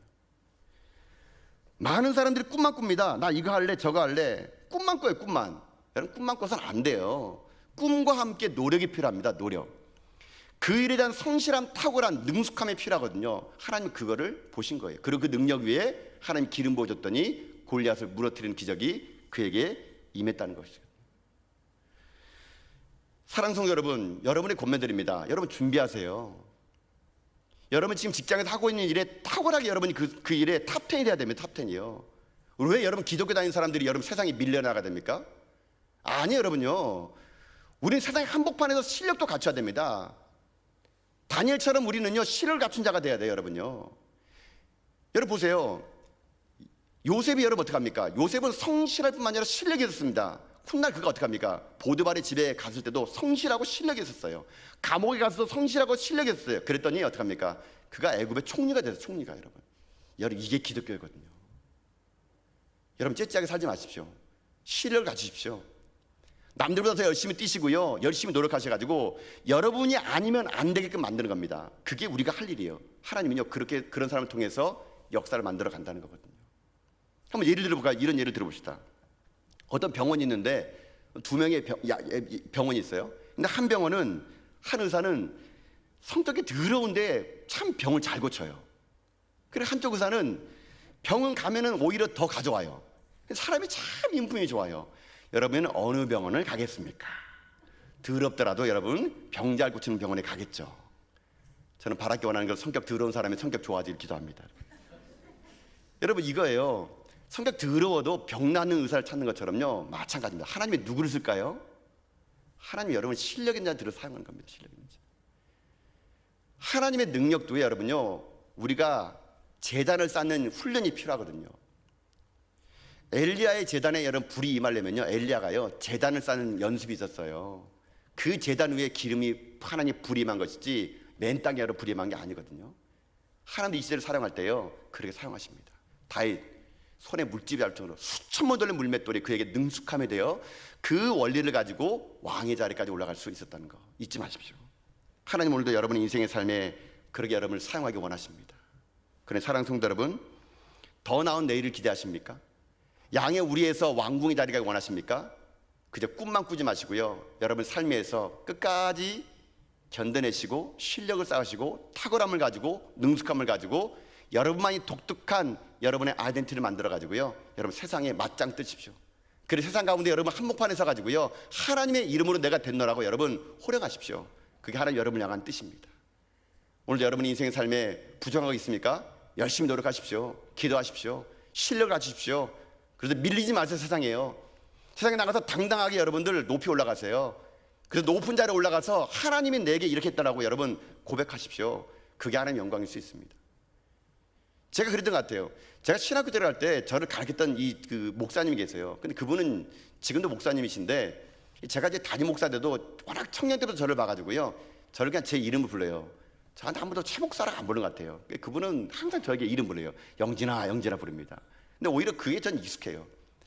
많은 사람들이 꿈만 꿉니다. 나 이거 할래 저거 할래. 꿈만 꿔요, 꿈만. 여러분 꿈만 꿔서는 안 돼요. 꿈과 함께 노력이 필요합니다. 노력. 그 일에 대한 성실함, 탁월한 능숙함이 필요하거든요. 하나님 그거를 보신 거예요. 그리고 그 능력 위에 하나님 기름 부어줬더니 골리앗을 무너뜨리는 기적이 그에게 임했다는 것이죠. 사랑하는 성도 여러분, 여러분의 권면드립니다. 여러분 준비하세요. 여러분 지금 직장에서 하고 있는 일에 탁월하게 여러분이 그 일에 탑10이 돼야 됩니다. 탑10이요. 왜 여러분 기독교 다니는 사람들이 여러분 세상에 밀려나가야 됩니까? 아니에요, 여러분요. 우리는 세상의 한복판에서 실력도 갖춰야 됩니다. 다니엘처럼 우리는요 실을 갖춘 자가 돼야 돼요, 여러분요. 여러분 보세요. 요셉이 여러분 어떻게 합니까? 요셉은 성실할 뿐만 아니라 실력이 있었습니다. 훗날 그가 어떻게 합니까? 보드발의 집에 갔을 때도 성실하고 실력이 있었어요. 감옥에 가서도 성실하고 실력이 있었어요. 그랬더니 어떻게 합니까? 그가 애굽의 총리가 됐어요. 총리가. 여러분 이게 기독교거든요. 여러분 째째하게 살지 마십시오. 실력을 가지십시오. 남들보다 더 열심히 뛰시고요, 열심히 노력하셔가지고 여러분이 아니면 안 되게끔 만드는 겁니다. 그게 우리가 할 일이에요. 하나님은요 그런 사람을 통해서 역사를 만들어 간다는 거거든요. 한번 예를 들어볼까요? 이런 예를 들어봅시다. 어떤 병원이 있는데 두 명의 병원이 있어요. 근데 한 병원은 한 의사는 성격이 더러운데 참 병을 잘 고쳐요. 그리고 한쪽 의사는 병원 가면은 오히려 더 가져와요. 사람이 참 인품이 좋아요. 여러분은 어느 병원을 가겠습니까? 더럽더라도 여러분 병 잘 고치는 병원에 가겠죠. 저는 바라기 원하는 건 성격 더러운 사람이 성격 좋아지길 기도합니다. 여러분 이거예요. 성격 더러워도 병 낫는 의사를 찾는 것처럼요 마찬가지입니다. 하나님이 누구를 쓸까요? 하나님이 여러분 실력 있는 자들을 사용하는 겁니다. 실력 있는 자. 하나님의 능력도에 여러분요 우리가 제단을 쌓는 훈련이 필요하거든요. 엘리야의 제단에 여러분 불이 임하려면요 엘리야가요 제단을 쌓는 연습이 있었어요. 그 제단 위에 기름이 하나님 불이 임한 것이지 맨 땅에 여러분 불이 임한 게 아니거든요. 하나님도 이 시대를 사용할 때요 그렇게 사용하십니다. 다윗 손에 물집이 할 정도로 수천 번 돌린 물맷돌이 그에게 능숙함에 대여 그 원리를 가지고 왕의 자리까지 올라갈 수 있었다는 거 잊지 마십시오. 하나님 오늘도 여러분의 인생의 삶에 그렇게 여러분을 사용하기 원하십니다. 그래 사랑하는 성도 여러분, 더 나은 내일을 기대하십니까? 양의 우리에서 왕궁의 자리가 원하십니까? 그저 꿈만 꾸지 마시고요 여러분 삶에서 끝까지 견뎌내시고 실력을 쌓으시고 탁월함을 가지고 능숙함을 가지고 여러분만이 독특한 여러분의 아이덴티티를 만들어 가지고요 여러분 세상에 맞짱 뜨십시오. 그래서 세상 가운데 여러분 한복판에 서 가지고요 하나님의 이름으로 내가 됐노라고 여러분 호령하십시오. 그게 하나님 여러분을 향한 뜻입니다. 오늘도 여러분의 인생의 삶에 부정하고 있습니까? 열심히 노력하십시오. 기도하십시오. 실력을 갖추십시오. 그래서 밀리지 마세요. 세상에요. 세상에 나가서 당당하게 여러분들 높이 올라가세요. 그래서 높은 자리에 올라가서 하나님이 내게 이렇게 했다라고 여러분 고백하십시오. 그게 하나님의 영광일 수 있습니다. 제가 그랬던 것 같아요. 제가 신학교 들어갈 때 저를 가르쳤던 그 목사님이 계세요. 근데 그분은 지금도 목사님이신데 제가 이제 담임 목사 때도 워낙 청년 때부터 저를 봐가지고요 저를 그냥 제 이름을 불러요. 저한테 한 번도 최 목사라고 안 부르는 것 같아요. 그분은 항상 저에게 이름 불러요. 영진아 영진아 부릅니다. 근데 오히려 그게 전 익숙해요.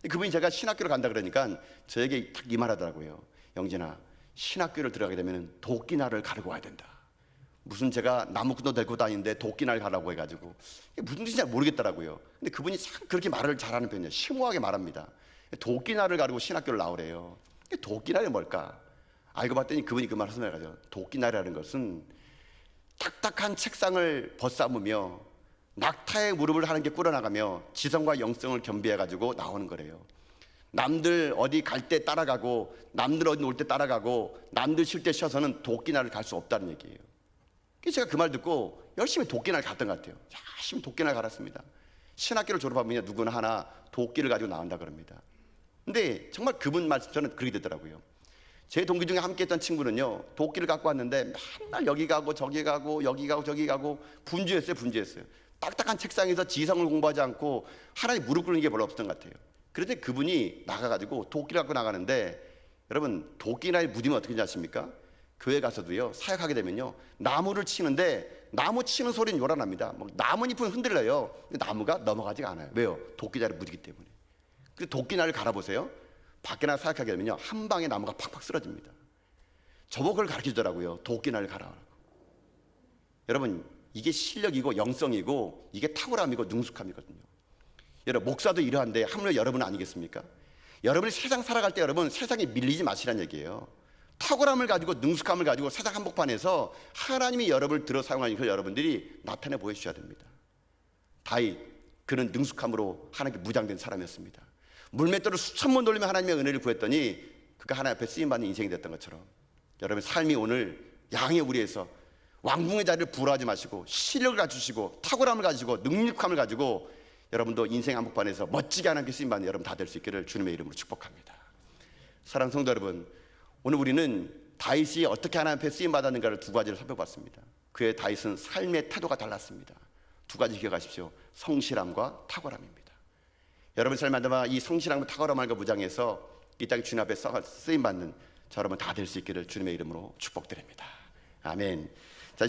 그분이 제가 신학교를 간다 그러니까 저에게 딱 이 말하더라고요. 영진아 신학교를 들어가게 되면 도끼날을 가르고 와야 된다. 무슨 제가 나무꾼도 데리고 다니는데 도끼날 가라고 해가지고 무슨 뜻인지 잘 모르겠더라고요. 근데 그분이 참 그렇게 말을 잘하는 편이에요. 심오하게 말합니다. 도끼날을 가르고 신학교를 나오래요. 도끼날이 뭘까? 알고 봤더니 그분이 그 말을 하셔가지고 도끼날이라는 것은 딱딱한 책상을 벗삼으며 낙타의 무릎을 하는 게 꿇어나가며 지성과 영성을 겸비해가지고 나오는 거래요. 남들 어디 갈 때 따라가고 남들 어디 놀 때 따라가고 남들 쉴 때 쉬어서는 도끼날을 갈 수 없다는 얘기예요. 제가 그 말 듣고 열심히 도끼날 갔던 것 같아요. 열심히 도끼날 갈았습니다. 신학교를 졸업하면 누구나 하나 도끼를 가지고 나온다 그럽니다. 근데 정말 그분 말씀 저는 그렇게 되더라고요. 제 동기 중에 함께 했던 친구는요 도끼를 갖고 왔는데 맨날 여기 가고 저기 가고 여기 가고 저기 가고 분주했어요. 딱딱한 책상에서 지성을 공부하지 않고 하나님 무릎 꿇는 게 별로 없었던 것 같아요. 그런데 그분이 나가가지고 도끼를 갖고 나가는데 여러분 도끼날이 묻으면 어떻게 하십니까? 교회 가서도요 사역하게 되면요 나무를 치는데 나무 치는 소리는 요란합니다. 나뭇잎은 흔들려요. 근데 나무가 넘어가지가 않아요. 왜요? 도끼날에 묻기 때문에. 그 도끼날을 갈아보세요. 밖에 나가 사역하게 되면요 한 방에 나무가 팍팍 쓰러집니다. 저보고 그걸 가르쳐주더라고요. 도끼날을 갈아라고. 여러분 이게 실력이고 영성이고 이게 탁월함이고 능숙함이거든요. 여러분 목사도 이러한데 하물며 여러분은 아니겠습니까? 여러분이 세상 살아갈 때 여러분 세상에 밀리지 마시라는 얘기예요. 탁월함을 가지고 능숙함을 가지고 세상 한복판에서 하나님이 여러분을 들어 사용하는 걸 여러분들이 나타내 보여주셔야 됩니다. 다윗 그는 능숙함으로 하나님께 무장된 사람이었습니다. 물맷돌을 수천 번 돌리며 하나님의 은혜를 구했더니 그가 하나님 앞에 쓰임받는 인생이 됐던 것처럼 여러분의 삶이 오늘 양의 우리에서 왕궁의 자리를 부러워하지 마시고 실력을 갖추시고 탁월함을 가지고 능력함을 가지고 여러분도 인생 한복판에서 멋지게 하나님께 쓰임받는 여러분 다 될 수 있기를 주님의 이름으로 축복합니다. 사랑하는 성도 여러분, 오늘 우리는 다윗이 어떻게 하나님 앞에 쓰임받았는가를 두 가지를 살펴봤습니다. 그의 다윗은 삶의 태도가 달랐습니다. 두 가지 기억하십시오. 성실함과 탁월함입니다. 여러분 삶마다 이 성실함과 탁월함과 무장해서 이 땅 주님 앞에 쓰임 받는 저 여러분 다 될 수 있기를 주님의 이름으로 축복드립니다. 아멘. 자,